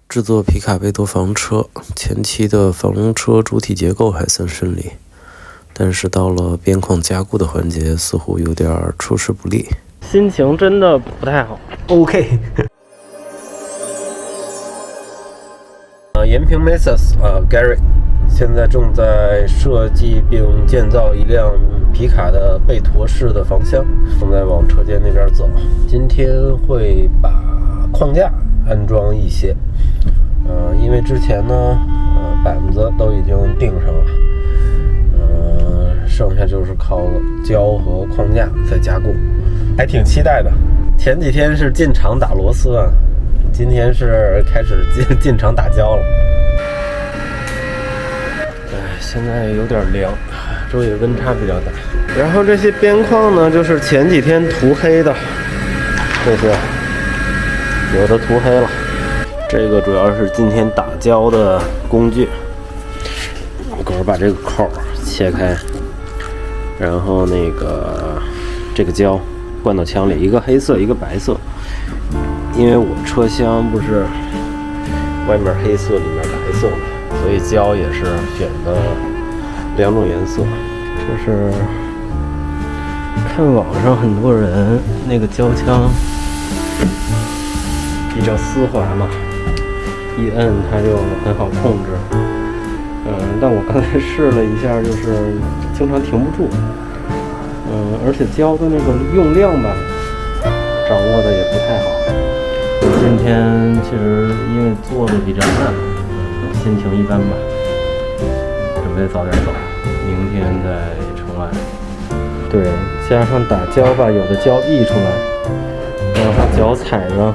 制作皮卡贝多房车，前期的房车主体结构还算顺利，但是到了边框加固的环节，似乎有点出师不利，心情真的不太好。OK， 延平 Mesas Gary 现在正在设计并建造一辆皮卡的贝陀式的房厢，正在往车间那边走。今天会把框架安装一些，因为之前呢，板子都已经钉上了，剩下就是靠胶和框架再加固，还挺期待的。前几天是进厂打螺丝啊，今天是开始进厂打胶了。现在有点凉，周围温差比较大。然后这些边框呢，就是前几天涂黑的，这些有的涂黑了。这个主要是今天打胶的工具。一会儿把这个扣切开，然后这个胶灌到枪里，一个黑色，一个白色。因为我车厢不是外面黑色，里面白色嘛。所以胶也是选的两种颜色，就是看网上很多人那个胶枪比较丝滑嘛，一摁它就很好控制。但我刚才试了一下，就是经常停不住。而且胶的那个用量吧，掌握的也不太好。今天其实因为做的比较慢。心情一般吧，准备早点走，明天再重来。对，加上打胶吧，有的胶溢出来，然后脚踩着，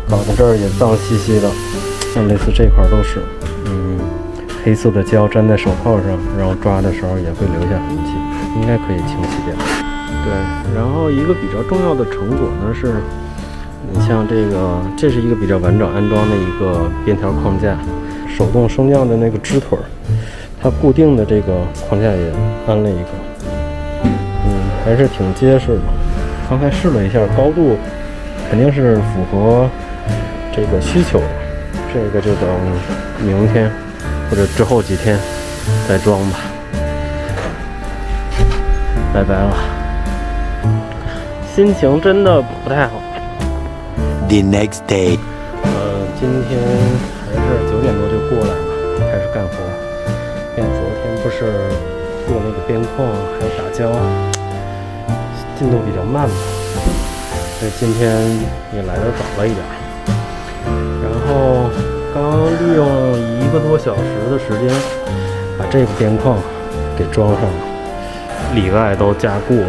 搞得这儿也脏兮兮的。像类似这块都是，黑色的胶粘在手套上，然后抓的时候也会留下痕迹，应该可以清洗掉。对，然后一个比较重要的成果呢是，你像这是一个比较完整安装的一个边条框架。手动升降的那个支腿，它固定的这个框架也安了一个，还是挺结实的。刚才试了一下，高度肯定是符合这个需求的。这个就等明天或者之后几天再装吧。拜拜了，心情真的不太好。The next day， 今天还是9点多就过来了，开始干活。因为昨天不是做那个边框还有打胶，进度比较慢嘛，所以今天也来得早了一点。然后刚利用1个多小时的时间把这个边框给装上了，里外都加固了。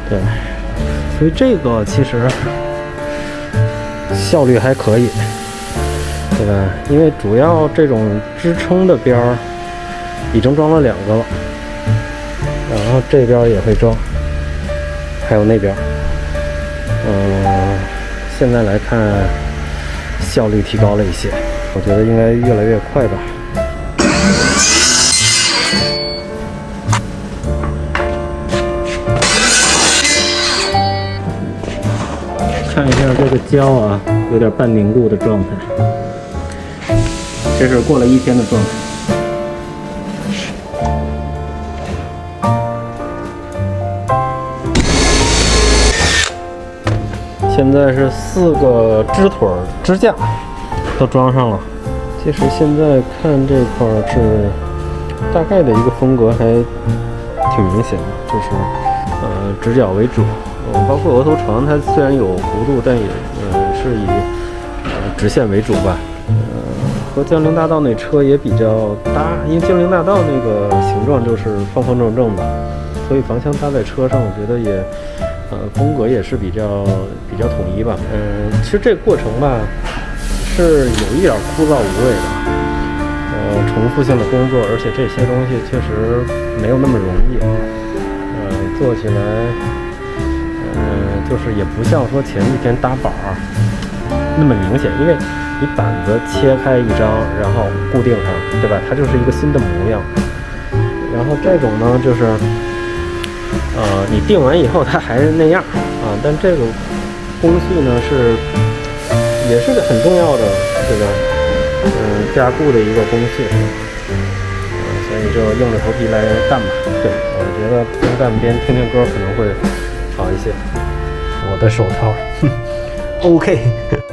对，所以这个其实效率还可以，对吧？因为主要这种支撑的边儿已经装了2个了，然后这边也会装，还有那边。现在来看效率提高了一些，我觉得应该越来越快吧。看一下这个胶啊，有点半凝固的状态，这是过了1天的状态。现在是4个支腿支架都装上了。其实现在看这块是大概的一个风格，还挺明显的，就是直角为主。包括额头床，它虽然有弧度，但也是以直线为主吧。和江陵大道那车也比较搭，因为江陵大道那个形状就是方方正正的，所以房厢搭在车上，我觉得也风格也是比较统一吧。其实这个过程吧是有一点枯燥无味的，重复性的工作，而且这些东西确实没有那么容易，做起来。就是也不像说前几天搭板那么明显，因为你板子切开一张，然后固定上，对吧？它就是一个新的模样。然后这种呢，就是你定完以后它还是那样啊，但这个工序呢是也是很重要的这个加固的一个工序，所以就硬着头皮来干吧。对，我觉得边干边听听歌可能会好一些。我的手套，OK。